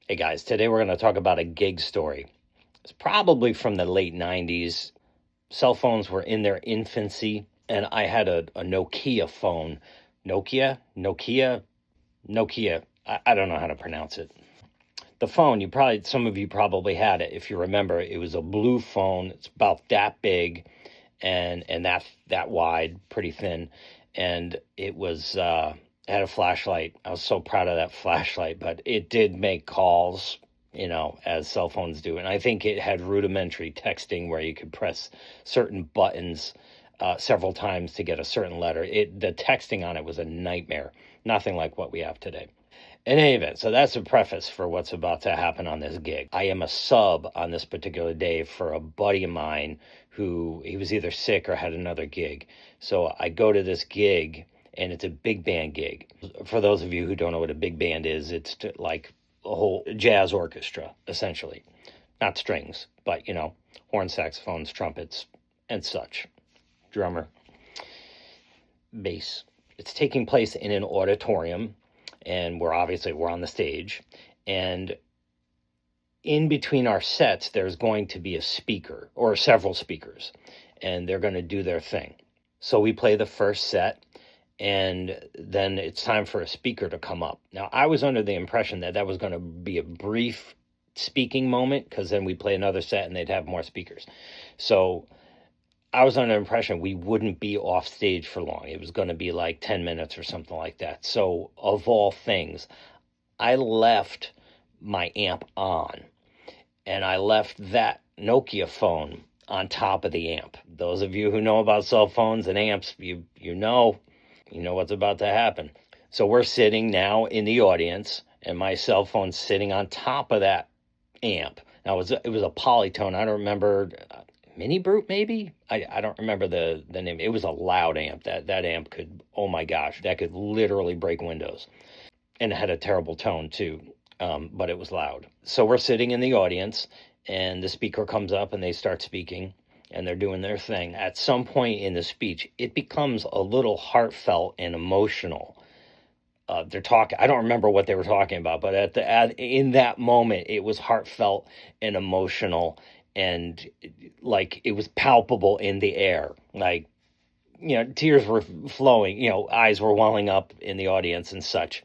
Hey guys, today we're going to talk about a gig story. It's probably from the late 90s. Cell phones were in their infancy, and I had a Nokia phone. Nokia. I don't know how to pronounce it. The phone, some of you probably had it. If you remember, it was a blue phone. It's about that big and that wide, pretty thin. And it was, had a flashlight. I was so proud of that flashlight, but it did make calls, as cell phones do. And I think it had rudimentary texting where you could press certain buttons several times to get a certain letter. The texting on it was a nightmare. Nothing like what we have today. In any event, so that's a preface for what's about to happen on this gig. I am a sub on this particular day for a buddy of mine who he was either sick or had another gig. So I go to this gig, and it's a big band gig. For those of you who don't know what a big band is, it's like a whole jazz orchestra, essentially. Not strings, but, horn, saxophones, trumpets, and such. Drummer, bass. It's taking place in an auditorium, and we're on the stage, and in between our sets there's going to be a speaker or several speakers, and they're going to do their thing. So we play the first set, and then it's time for a speaker to come up. Now, I was under the impression that was going to be a brief speaking moment, because then we play another set and they'd have more speakers. So I was under the impression we wouldn't be off stage for long. It was going to be like 10 minutes or something like that. So, of all things, I left my amp on, and I left that Nokia phone on top of the amp. Those of you who know about cell phones and amps, you know what's about to happen. So we're sitting now in the audience, and my cell phone's sitting on top of that amp. Now, it was a Polytone. I don't remember... Mini Brute, maybe? I don't remember the name. It was a loud amp. That amp could, oh my gosh, that could literally break windows. And it had a terrible tone too, but it was loud. So we're sitting in the audience, and the speaker comes up and they start speaking, and they're doing their thing. At some point in the speech, it becomes a little heartfelt and emotional. They're talking. I don't remember what they were talking about, but in that moment, it was heartfelt and emotional, and like it was palpable in the air. Like, tears were flowing, eyes were welling up in the audience and such.